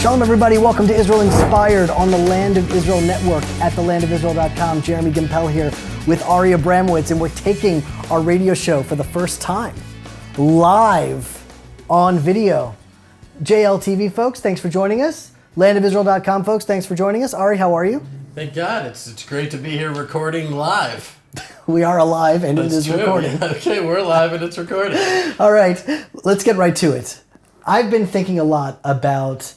Shalom, everybody. Welcome to Israel Inspired on the Land of Israel Network at thelandofisrael.com. Jeremy Gimpel here with Ari Abramowitz, and we're taking our radio show for the first time live on video. JLTV folks, thanks for joining us. Landofisrael.com folks, thanks for joining us. Ari, how are you? Thank God. It's great to be here recording live. We are alive and That's it is true. recording. Yeah, okay, we're live and it's recording. All right, let's get right to it. I've been thinking a lot about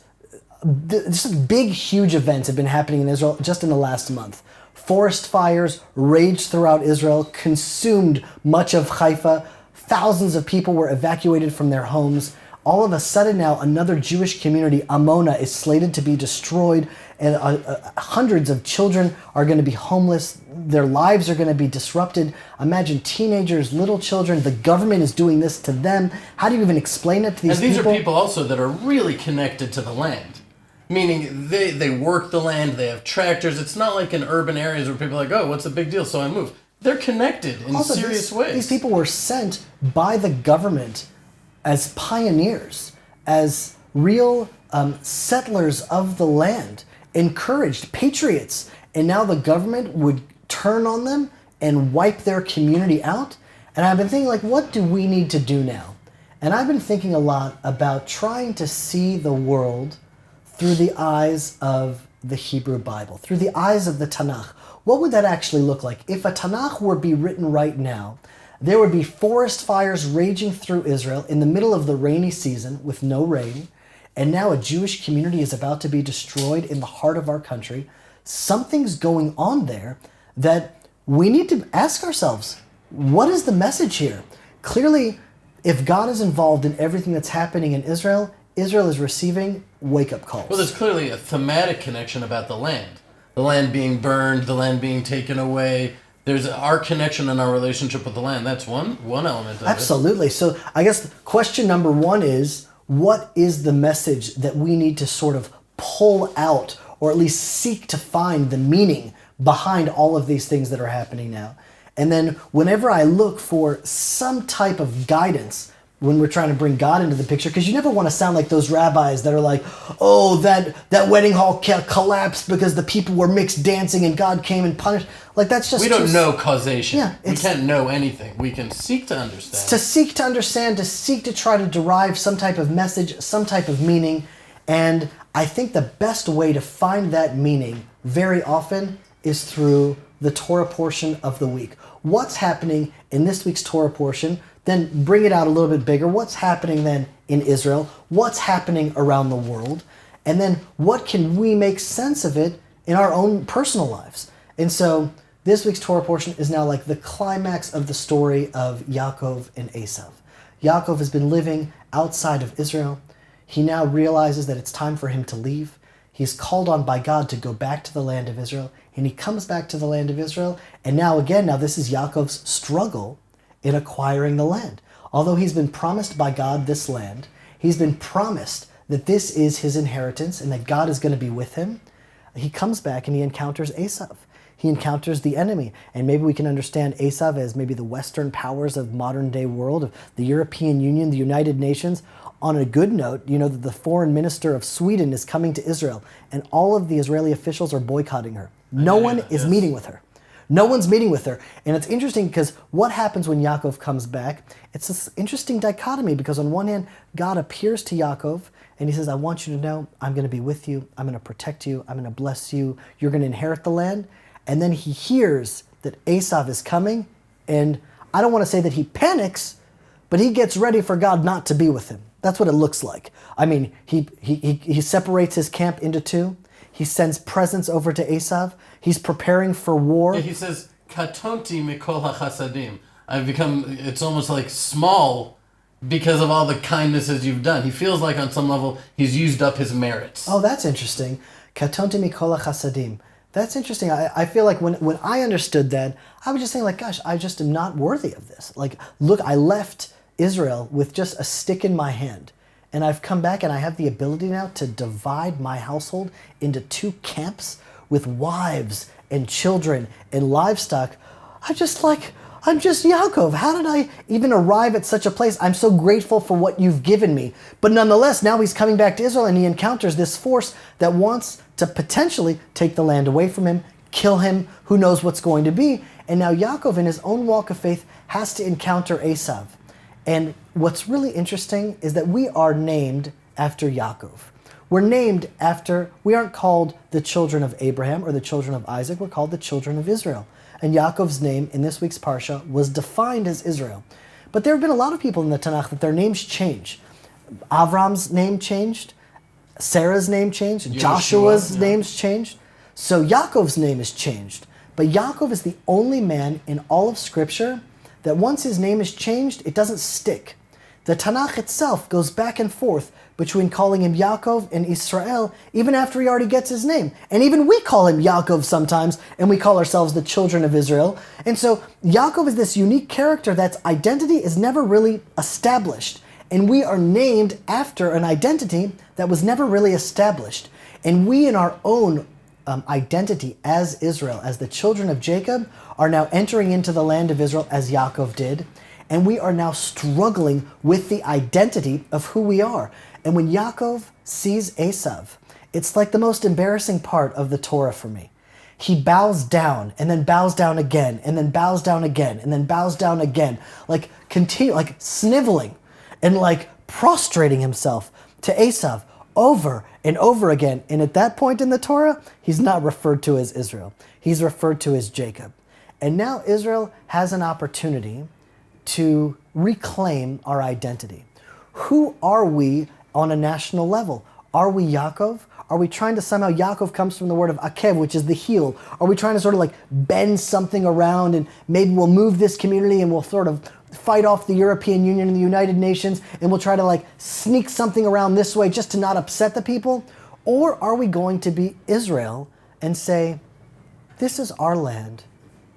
just big, huge events have been happening in Israel just in the last month. Forest fires raged throughout Israel, consumed much of Haifa. Thousands of people were evacuated from their homes. All of a sudden now, another Jewish community, Amona, is slated to be destroyed, and hundreds of children are going to be homeless. Their lives are going to be disrupted. Imagine teenagers, little children. The government is doing this to them. How do you even explain it to these people? And these are people also that are really connected to the land. Meaning they work the land, they have tractors. It's not like in urban areas where people are like, oh, what's the big deal? So I move. They're connected in Also, serious ways. These people were sent by the government as pioneers, as real settlers of the land, encouraged, patriots. And now the government would turn on them and wipe their community out. And I've been thinking, like, what do we need to do now? And I've been thinking a lot about trying to see the world through the eyes of the Hebrew Bible, through the eyes of the Tanakh. What would that actually look like? If a Tanakh were to be written right now, there would be forest fires raging through Israel in the middle of the rainy season with no rain, and now a Jewish community is about to be destroyed in the heart of our country. Something's going on there that we need to ask ourselves, what is the message here? Clearly, if God is involved in everything that's happening in Israel, Israel is receiving wake-up calls. Well, there's clearly a thematic connection about the land. The land being burned, the land being taken away. There's our connection and our relationship with the land. That's one element of it. Absolutely. So I guess question number one is, what is the message that we need to sort of pull out, or at least seek to find the meaning behind all of these things that are happening now? And then whenever I look for some type of guidance when we're trying to bring God into the picture, because you never want to sound like those rabbis that are like, oh, that wedding hall collapsed because the people were mixed dancing and God came and punished. Like, that's just... We don't know causation. Yeah, we can't know anything. We can seek to understand. To seek to understand, to seek to try to derive some type of message, some type of meaning. And I think the best way to find that meaning very often is through the Torah portion of the week. What's happening in this week's Torah portion? Then bring it out a little bit bigger. What's happening then in Israel? What's happening around the world? And then what can we make sense of it in our own personal lives? And so this week's Torah portion is now like the climax of the story of Yaakov and Esav. Yaakov has been living outside of Israel. He now realizes that it's time for him to leave. He's called on by God to go back to the land of Israel. And he comes back to the land of Israel. And now this is Yaakov's struggle in acquiring the land. Although he's been promised by God this land, he's been promised that this is his inheritance and that God is going to be with him, he comes back and he encounters Esav. He encounters the enemy. And maybe we can understand Esav as maybe the Western powers of modern day world, of the European Union, the United Nations. On a good note, you know that the foreign minister of Sweden is coming to Israel, and all of the Israeli officials are boycotting her. No one is meeting with her. No one's meeting with her. And it's interesting because what happens when Yaakov comes back? It's this interesting dichotomy, because on one hand, God appears to Yaakov and he says, I want you to know I'm going to be with you. I'm going to protect you. I'm going to bless you. You're going to inherit the land. And then he hears that Esav is coming, and I don't want to say that he panics, but he gets ready for God not to be with him. That's what it looks like. I mean, he separates his camp into two. He sends presents over to Esav. He's preparing for war. Yeah, he says, Katonti mikol hachasadim. I've become, it's almost like small because of all the kindnesses you've done. He feels like on some level he's used up his merits. Oh, that's interesting. Katonti mikol hachasadim. That's interesting. I feel like when I understood that, I was just saying, like, gosh, I just am not worthy of this. Like, look, I left Israel with just a stick in my hand. And I've come back and I have the ability now to divide my household into two camps with wives and children and livestock. I'm just Yaakov. How did I even arrive at such a place? I'm so grateful for what you've given me. But nonetheless, now he's coming back to Israel and he encounters this force that wants to potentially take the land away from him, kill him, who knows what's going to be. And now Yaakov, in his own walk of faith, has to encounter Esav. And what's really interesting is that we are named after Yaakov. We're named after, we aren't called the children of Abraham or the children of Isaac, we're called the children of Israel. And Yaakov's name in this week's Parsha was defined as Israel. But there have been a lot of people in the Tanakh that their names change. Avram's name changed, Sarah's name changed, Joshua's names changed. So Yaakov's name is changed. But Yaakov is the only man in all of Scripture that once his name is changed, it doesn't stick. The Tanakh itself goes back and forth between calling him Yaakov and Israel, even after he already gets his name. And even we call him Yaakov sometimes, and we call ourselves the children of Israel. And so Yaakov is this unique character that's identity is never really established. And we are named after an identity that was never really established. And we in our own identity as Israel, as the children of Jacob, are now entering into the land of Israel as Yaakov did. And we are now struggling with the identity of who we are. And when Yaakov sees Esav, it's like the most embarrassing part of the Torah for me. He bows down and then bows down again and then bows down again and then bows down again, like sniveling and like prostrating himself to Esav over and over again. And at that point in the Torah, he's not referred to as Israel. He's referred to as Jacob. And now Israel has an opportunity to reclaim our identity. Who are we on a national level? Are we Yaakov? Are we trying to somehow, Yaakov comes from the word of akev, which is the heel. Are we trying to sort of like bend something around and maybe we'll move this community and we'll sort of fight off the European Union and the United Nations and we'll try to like sneak something around this way just to not upset the people? Or are we going to be Israel and say, this is our land,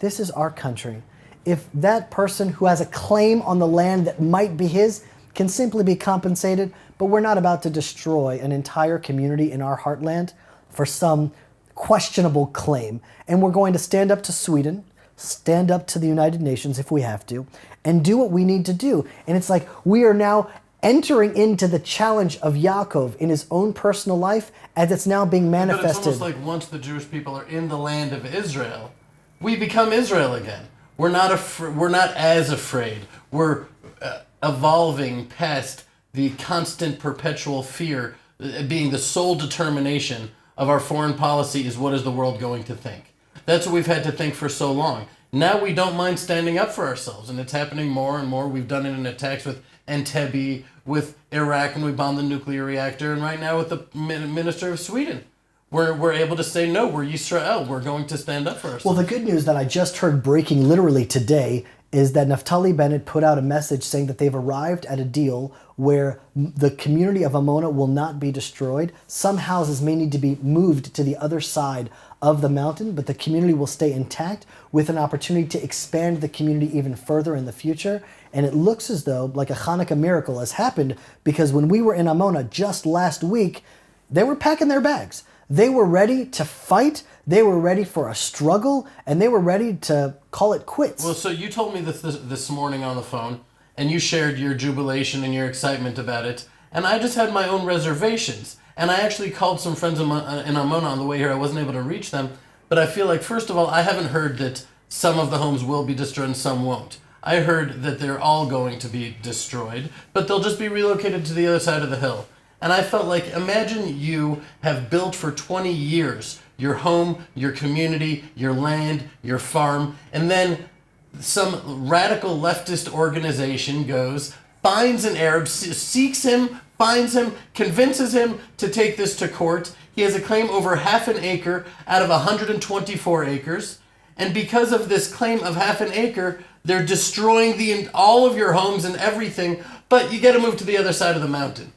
this is our country. If that person who has a claim on the land that might be his can simply be compensated, but we're not about to destroy an entire community in our heartland for some questionable claim. And we're going to stand up to Sweden, stand up to the United Nations if we have to, and do what we need to do. And it's like we are now entering into the challenge of Yaakov in his own personal life as it's now being manifested. But it's almost like once the Jewish people are in the land of Israel, we become Israel again. We're not as afraid. We're evolving past the constant perpetual fear being the sole determination of our foreign policy is what is the world going to think. That's what we've had to think for so long. Now we don't mind standing up for ourselves, and it's happening more and more. We've done it in attacks with Entebbe, with Iraq, and we bombed the nuclear reactor, and right now with the minister of Sweden. We're able to say, no, we're Yisrael. We're going to stand up for ourselves. Well, the good news that I just heard breaking literally today is that Naftali Bennett put out a message saying that they've arrived at a deal where the community of Amona will not be destroyed. Some houses may need to be moved to the other side of the mountain, but the community will stay intact with an opportunity to expand the community even further in the future. And it looks as though like a Hanukkah miracle has happened, because when we were in Amona just last week, they were packing their bags. They were ready to fight, they were ready for a struggle, and they were ready to call it quits. Well, so you told me this morning on the phone, and you shared your jubilation and your excitement about it, and I just had my own reservations. And I actually called some friends in Amona on the way here. I wasn't able to reach them, but I feel like, first of all, I haven't heard that some of the homes will be destroyed and some won't. I heard that they're all going to be destroyed, but they'll just be relocated to the other side of the hill. And I felt like, imagine you have built for 20 years your home, your community, your land, your farm, and then some radical leftist organization goes, finds an Arab, seeks him, finds him, convinces him to take this to court. He has a claim over half an acre out of 124 acres. And because of this claim of half an acre, they're destroying all of your homes and everything, but you got to move to the other side of the mountain.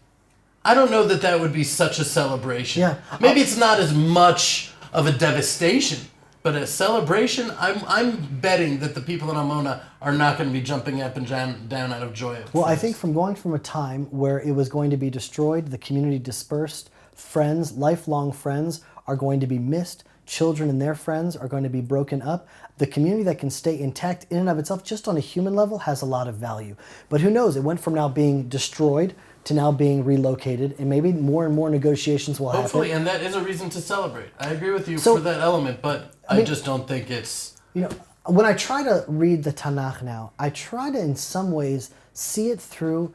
I don't know that that would be such a celebration. Yeah. Maybe it's not as much of a devastation, but a celebration, I'm betting that the people in Amona are not going to be jumping up and down out of joy. Well, I think from going from a time where it was going to be destroyed, the community dispersed, friends, lifelong friends are going to be missed, children and their friends are going to be broken up. The community that can stay intact in and of itself, just on a human level, has a lot of value. But who knows? It went from now being destroyed to now being relocated, and maybe more and more negotiations will Hopefully, happen. and that is a reason to celebrate. I agree with you So- for that element, but I just don't think it's... You know, when I try to read the Tanakh now, I try to, in some ways, see it through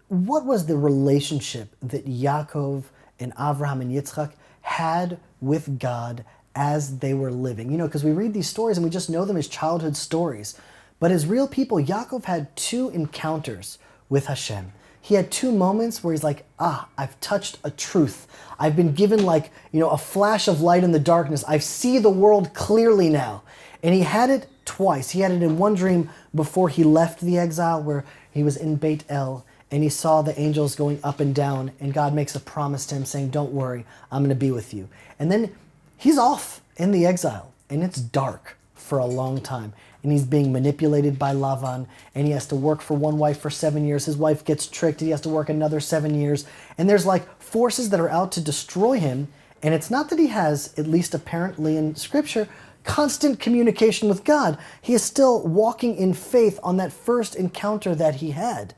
what was the relationship that Yaakov and Avraham and Yitzchak had with God as they were living. You know, because we read these stories and we just know them as childhood stories. But as real people, Yaakov had 2 encounters with Hashem. He had 2 moments where he's like, I've touched a truth. I've been given a flash of light in the darkness. I see the world clearly now. And he had it twice. He had it in one dream before he left the exile, where he was in Beit El, and he saw the angels going up and down, and God makes a promise to him saying, don't worry, I'm going to be with you. And then he's off in the exile, and it's dark for a long time. And he's being manipulated by Lavan, and he has to work for one wife for 7 years. His wife gets tricked, he has to work another 7 years. And there's forces that are out to destroy him, and it's not that he has, at least apparently in Scripture, constant communication with God. He is still walking in faith on that first encounter that he had.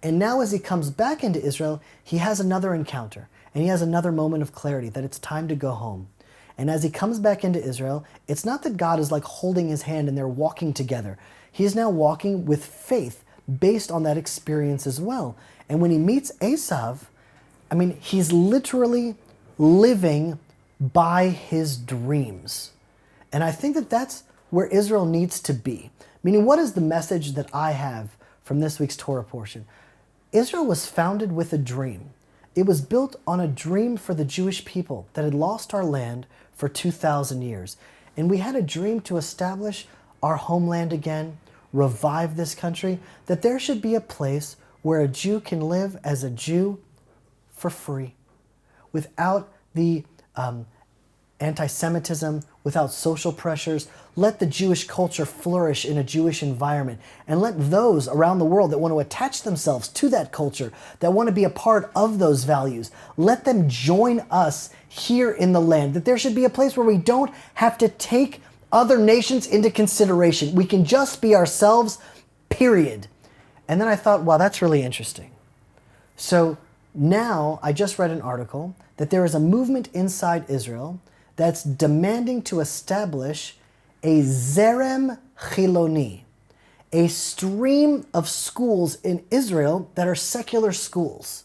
And now as he comes back into Israel, he has another encounter, and he has another moment of clarity that it's time to go home. And as he comes back into Israel, it's not that God is holding his hand and they're walking together. He is now walking with faith based on that experience as well. And when he meets Esav, he's literally living by his dreams. And I think that that's where Israel needs to be. Meaning, what is the message that I have from this week's Torah portion? Israel was founded with a dream. It was built on a dream for the Jewish people that had lost our land for 2,000 years. And we had a dream to establish our homeland again, revive this country, that there should be a place where a Jew can live as a Jew for free, without the anti-Semitism, without social pressures. Let the Jewish culture flourish in a Jewish environment, and let those around the world that want to attach themselves to that culture, that want to be a part of those values, let them join us here in the land. That there should be a place where we don't have to take other nations into consideration. We can just be ourselves, period. And then I thought, wow, that's really interesting. So now I just read an article that there is a movement inside Israel that's demanding to establish a Zerem Chiloni, a stream of schools in Israel that are secular schools.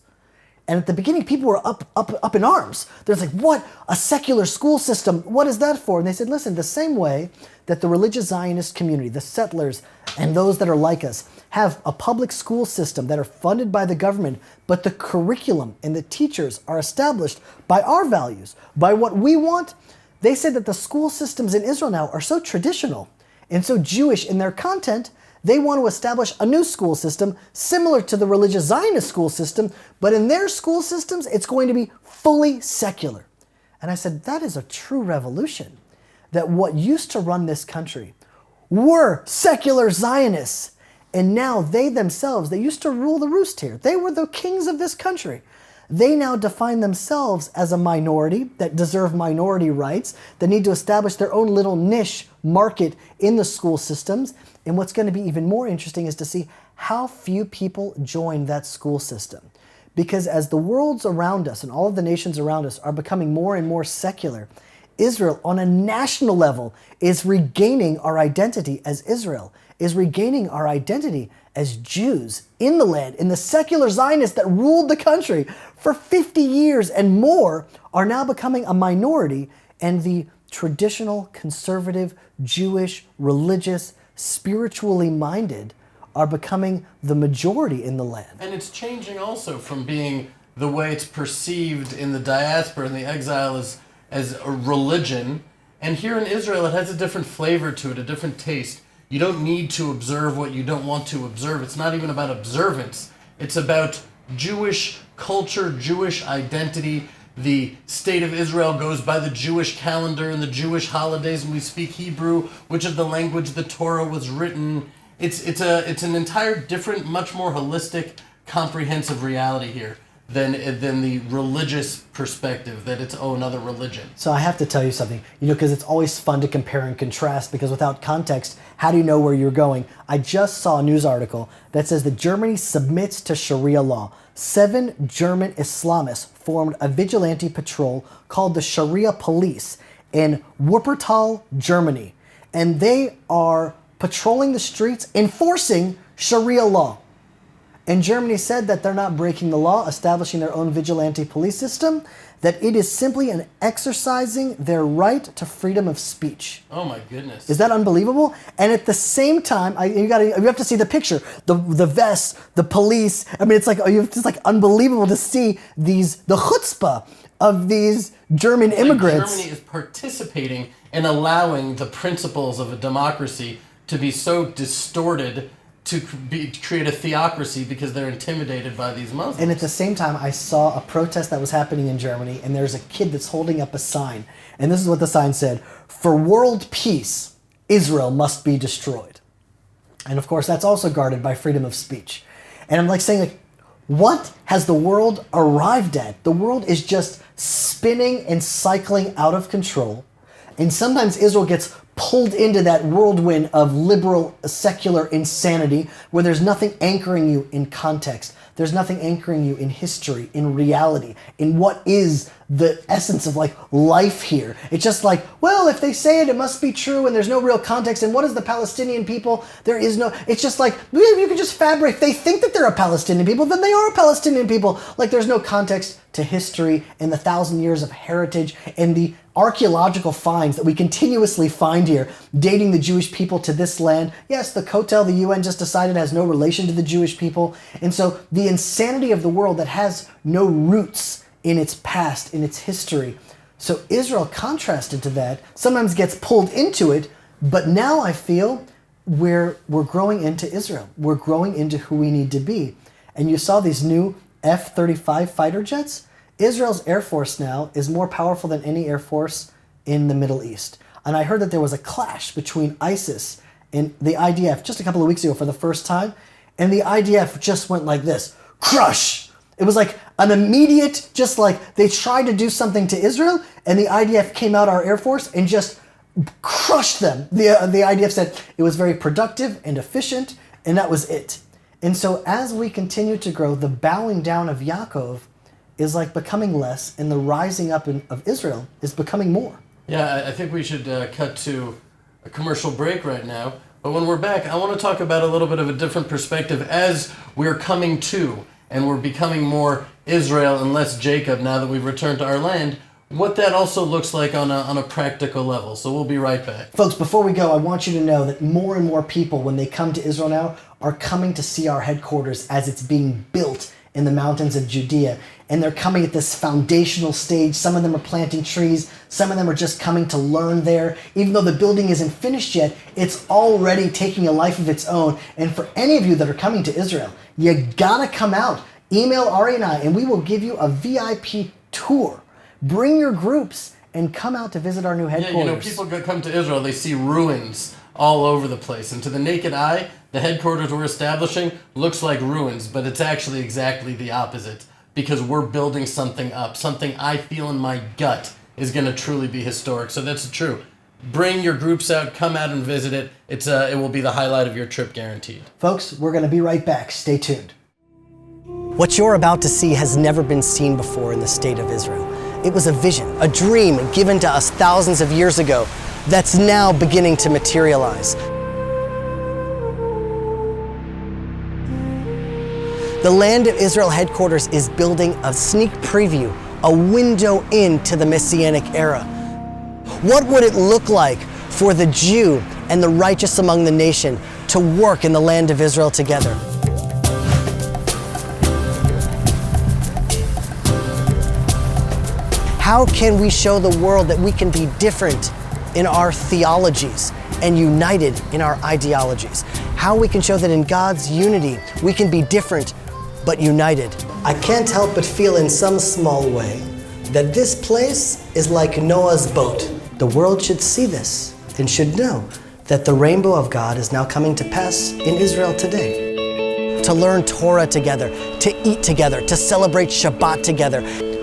And at the beginning, people were up in arms. They're like, what? A secular school system? What is that for? And they said, listen, the same way that the religious Zionist community, the settlers, and those that are like us, have a public school system that are funded by the government, but the curriculum and the teachers are established by our values, by what we want. They said that the school systems in Israel now are so traditional and so Jewish in their content, they want to establish a new school system similar to the religious Zionist school system, but in their school systems, it's going to be fully secular. And I said, that is a true revolution. That what used to run this country were secular Zionists. And now they themselves, they used to rule the roost here. They were the kings of this country. They now define themselves as a minority that deserve minority rights, that need to establish their own little niche market in the school systems. And what's going to be even more interesting is to see how few people join that school system. Because as the worlds around us and all of the nations around us are becoming more and more secular, Israel on a national level is regaining our identity as Israel, is regaining our identity as Jews in the land, in the secular Zionists that ruled the country for 50 years and more are now becoming a minority, and the traditional, conservative, Jewish, religious, spiritually minded are becoming the majority in the land. And it's changing also from being the way it's perceived in the diaspora and the exile as a religion. And here in Israel, it has a different flavor to it, a different taste. You don't need to observe what you don't want to observe. It's not even about observance. It's about Jewish culture, Jewish identity. The state of Israel goes by the Jewish calendar and the Jewish holidays, and we speak Hebrew, which is the language the Torah was written. It's an entire different, much more holistic, comprehensive reality here than the religious perspective, that it's, another religion. So I have to tell you something, because it's always fun to compare and contrast, because without context, how do you know where you're going? I just saw a news article that says that Germany submits to Sharia law. 7 German Islamists formed a vigilante patrol called the Sharia Police in Wuppertal, Germany. And they are patrolling the streets, enforcing Sharia law. And Germany said that they're not breaking the law, establishing their own vigilante police system, that it is simply an exercising their right to freedom of speech. Oh my goodness. Is that unbelievable? And at the same time, you have to see the picture, the vests, the police. I mean, it's like unbelievable to see the chutzpah of these German immigrants. Germany is participating in allowing the principles of a democracy to be so distorted, to create a theocracy, because they're intimidated by these Muslims. And at the same time, I saw a protest that was happening in Germany, and there's a kid that's holding up a sign. And this is what the sign said: "For world peace, Israel must be destroyed." And of course, that's also guarded by freedom of speech. And I'm saying, what has the world arrived at? The world is just spinning and cycling out of control. And sometimes Israel gets pulled into that whirlwind of liberal, secular insanity where there's nothing anchoring you in context. There's nothing anchoring you in history, in reality, in what is the essence of life here. It's just well, if they say it, it must be true, and there's no real context. And what is the Palestinian people? There is no, it's just you can just fabricate. If they think that they're a Palestinian people, then they are a Palestinian people. There's no context to history and the 1,000 years of heritage and the archaeological finds that we continuously find here, dating the Jewish people to this land. Yes, the Kotel, the UN just decided, has no relation to the Jewish people. And so the insanity of the world that has no roots in its past, in its history. So Israel, contrasted to that, sometimes gets pulled into it, but now I feel we're growing into Israel. We're growing into who we need to be. And you saw these new F-35 fighter jets. Israel's Air Force now is more powerful than any Air Force in the Middle East. And I heard that there was a clash between ISIS and the IDF just a couple of weeks ago for the first time. And the IDF just went like this: crush! It was an immediate, they tried to do something to Israel, and the IDF came out, our Air Force, and just crushed them. The IDF said it was very productive and efficient, and that was it. And so as we continue to grow, the bowing down of Yaakov is becoming less, and the rising up of Israel is becoming more. Yeah, I think we should cut to a commercial break right now. But when we're back, I want to talk about a little bit of a different perspective as we're coming to, and we're becoming more Israel and less Jacob now that we've returned to our land, what that also looks like on a practical level. So we'll be right back. Folks, before we go, I want you to know that more and more people, when they come to Israel now, are coming to see our headquarters as it's being built in the mountains of Judea. And they're coming at this foundational stage. Some of them are planting trees. Some of them are just coming to learn there. Even though the building isn't finished yet, it's already taking a life of its own. And for any of you that are coming to Israel, you gotta come out. Email Ari and I, and we will give you a VIP tour. Bring your groups and come out to visit our new headquarters. Yeah, people come to Israel, they see ruins all over the place. And to the naked eye, the headquarters we're establishing looks like ruins, but it's actually exactly the opposite, because we're building something up, something I feel in my gut is going to truly be historic. So that's true. Bring your groups out, come out and visit it. It will be the highlight of your trip, guaranteed. Folks, we're going to be right back. Stay tuned. What you're about to see has never been seen before in the state of Israel. It was a vision, a dream given to us thousands of years ago that's now beginning to materialize. The Land of Israel headquarters is building a sneak preview, a window into the Messianic era. What would it look like for the Jew and the righteous among the nation to work in the Land of Israel together? How can we show the world that we can be different in our theologies and united in our ideologies? How we can show that in God's unity we can be different but united. I can't help but feel in some small way that this place is like Noah's boat. The world should see this and should know that the rainbow of God is now coming to pass in Israel today. to learn Torah together, to eat together, to celebrate Shabbat together.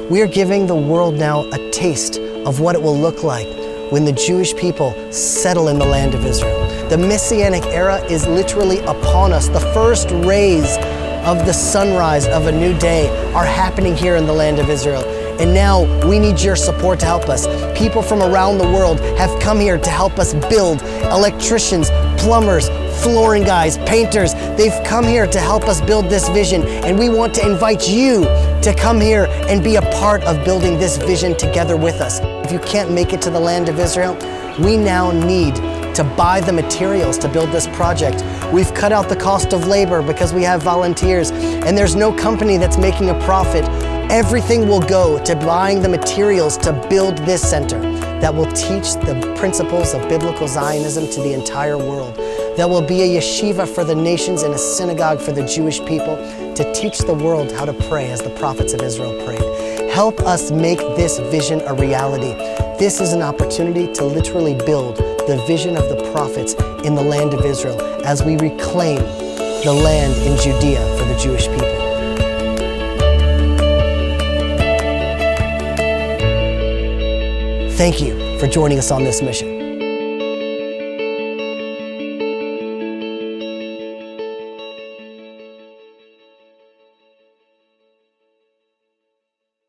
We are giving the world now a taste of what it will look like when the Jewish people settle in the land of Israel. The Messianic era is literally upon us. The first rays of the sunrise of a new day are happening here in the land of Israel. And now we need your support to help us. People from around the world have come here to help us build. Electricians, plumbers, flooring guys, painters, they've come here to help us build this vision. And we want to invite you to come here and be a part of building this vision together with us. If you can't make it to the land of Israel, we now need to buy the materials to build this project. We've cut out the cost of labor because we have volunteers, and there's no company that's making a profit. Everything will go to buying the materials to build this center that will teach the principles of biblical Zionism to the entire world. That will be a yeshiva for the nations and a synagogue for the Jewish people to teach the world how to pray as the prophets of Israel prayed. Help us make this vision a reality. This is an opportunity to literally build the vision of the prophets in the land of Israel as we reclaim the land in Judea for the Jewish people. Thank you for joining us on this mission.